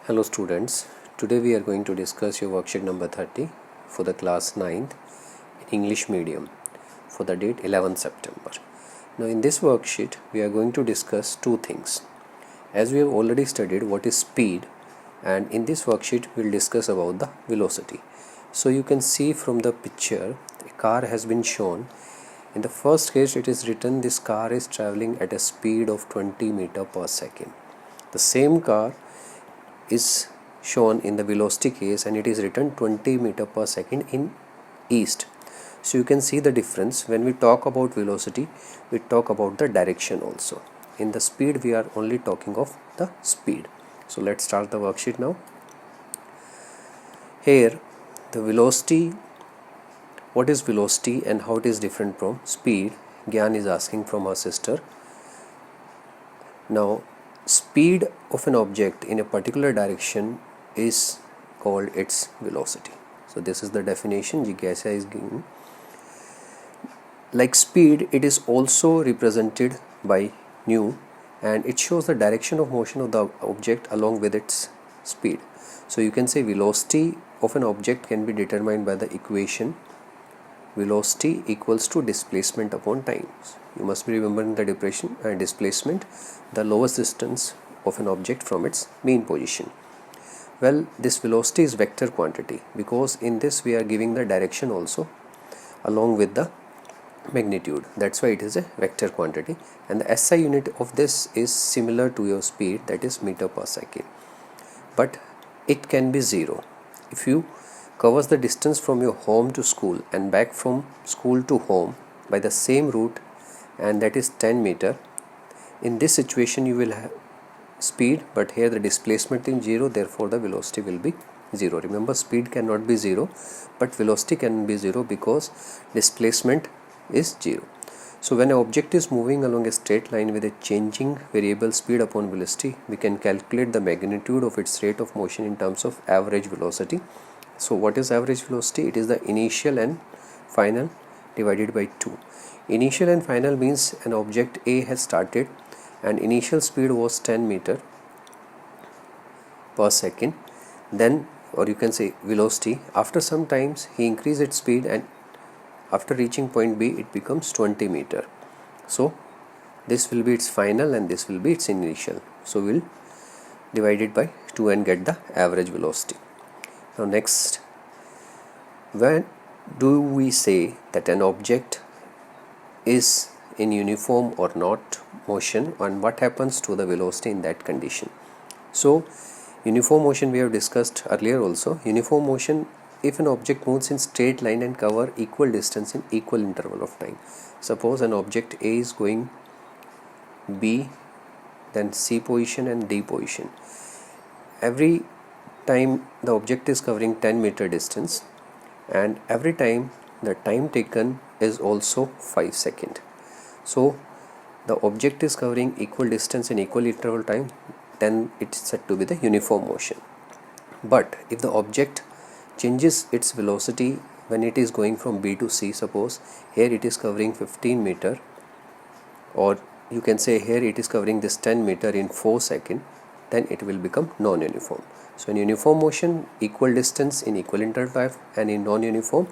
Hello students, today we are going to discuss your worksheet number 30 for the class 9th in English medium for the date 11th September. Now in this worksheet we are going to discuss two things. As we have already studied what is speed, and in this worksheet we will discuss about the velocity. So you can see from the picture a car has been shown. In the first case it is written this car is traveling at a speed of 20 meter per second. The same car is shown in the velocity case and it is written 20 meter per second in east. So you can see the difference. When we talk about velocity, we talk about the direction also. In the speed we are only talking of the speed. So let's start the worksheet now. Here the velocity, what is velocity and how it is different from speed, Gyan is asking from her sister. Now speed of an object in a particular direction is called its velocity. So this is the definition Jigyasa is giving. Like speed, it is also represented by nu, and it shows the direction of motion of the object along with its speed. So you can say velocity of an object can be determined by the equation velocity equals to displacement upon time. You must be remembering the displacement, the lowest distance of an object from its mean position. Well, this velocity is vector quantity because in this we are giving the direction also along with the magnitude. That's why it is a vector quantity, and the SI unit of this is similar to your speed, that is meter per second, but it can be zero. If you covers the distance from your home to school and back from school to home by the same route, and that is 10 meter, in this situation you will have speed, but here the displacement is zero, therefore the velocity will be zero. Remember, speed cannot be zero, but velocity can be zero because displacement is zero. So when an object is moving along a straight line with a changing variable speed upon velocity, we can calculate the magnitude of its rate of motion in terms of average velocity. So what is average velocity? It is the initial and final divided by 2. Initial and final means an object A has started and initial speed was 10 meter per second, then, or you can say velocity, after some times he increased its speed and after reaching point B it becomes 20 meter. So this will be its final and this will be its initial. So we'll divide it by 2 and get the average velocity. Now next, when do we say that an object is in uniform or not motion, and what happens to the velocity in that condition? So uniform motion we have discussed earlier also. Uniform motion, if an object moves in straight line and cover equal distance in equal interval of time. Suppose an object A is going B, then C position and D position. Every time the object is covering 10 meter distance, and every time the time taken is also 5 seconds. So the object is covering equal distance in equal interval time, then it's said to be the uniform motion. But if the object changes its velocity when it is going from B to C, suppose here it is covering 15 meter, or you can say here it is covering this 10 meter in 4 seconds, then it will become non-uniform. So in uniform motion, equal distance in equal interval time, and in non-uniform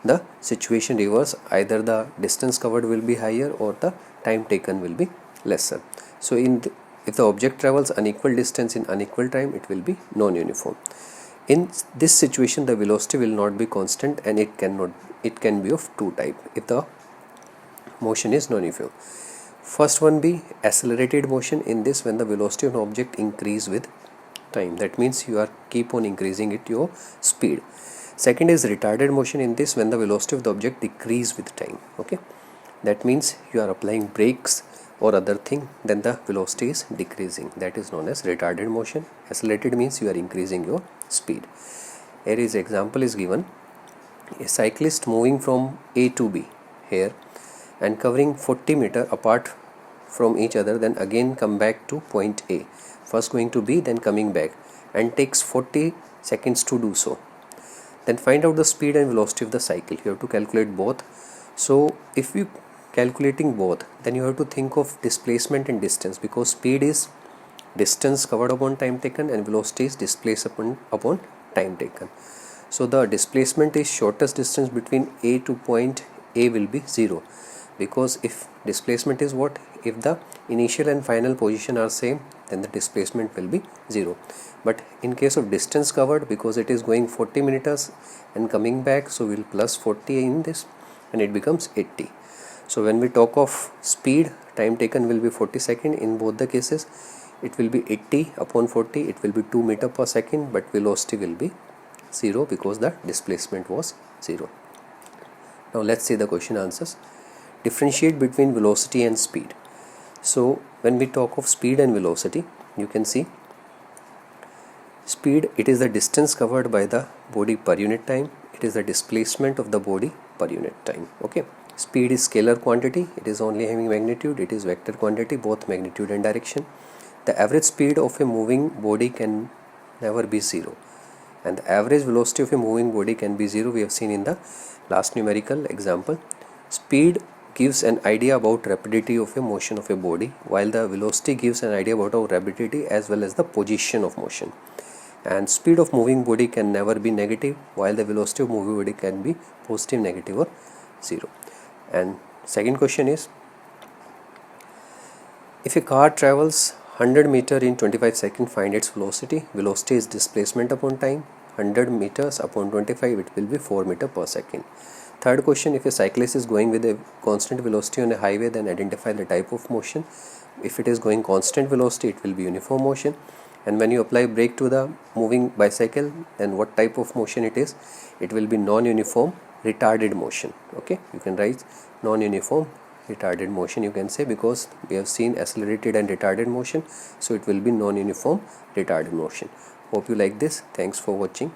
the situation reverse, either the distance covered will be higher or the time taken will be lesser. So if the object travels unequal distance in unequal time, it will be non-uniform. In this situation the velocity will not be constant, and it can be of two type if the motion is non-uniform. First one be accelerated motion. In this, when the velocity of an object increase with time, that means you are keep on increasing it your speed. Second is retarded motion. In this, when the velocity of the object decrease with time. Okay, that means you are applying brakes or other thing, then the velocity is decreasing. That is known as retarded motion. Accelerated means you are increasing your speed. Here is example is given. A cyclist moving from A to B here and covering 40 meter apart from each other, then again come back to point A, first going to B then coming back, and takes 40 seconds to do so. Then find out the speed and velocity of the cycle. You have to calculate both. So if you calculating both, then you have to think of displacement and distance, because speed is distance covered upon time taken, and velocity is displacement upon time taken. So the displacement is shortest distance between A to point A will be 0, because if displacement is what, if the initial and final position are same, then the displacement will be 0. But in case of distance covered, because it is going 40 meters and coming back, so we'll plus 40 in this and it becomes 80. So when we talk of speed, time taken will be 40 seconds in both the cases. It will be 80 upon 40, it will be 2 meter per second, but velocity will be 0 because the displacement was 0. Now let's see the question answers. Differentiate between velocity and speed. So when we talk of speed and velocity, you can see speed, it is the distance covered by the body per unit time. It is the displacement of the body per unit time. Okay. Speed is scalar quantity. It is only having magnitude. It is vector quantity, both magnitude and direction. The average speed of a moving body can never be 0. And the average velocity of a moving body can be 0. We have seen in the last numerical example. Speed gives an idea about rapidity of a motion of a body, while the velocity gives an idea about our rapidity as well as the position of motion. And speed of moving body can never be negative, while the velocity of moving body can be positive, negative or 0. And second question is, if a car travels 100 meter in 25 seconds, find its velocity. Velocity is displacement upon time. 100 meters upon 25, it will be 4 meter per second. Third question, if a cyclist is going with a constant velocity on a highway, then identify the type of motion. If it is going constant velocity, it will be uniform motion. And when you apply brake to the moving bicycle, then what type of motion it is? It will be non-uniform retarded motion. Okay, you can write non-uniform retarded motion, you can say, because we have seen accelerated and retarded motion, so it will be non-uniform retarded motion. Hope you like this. Thanks for watching.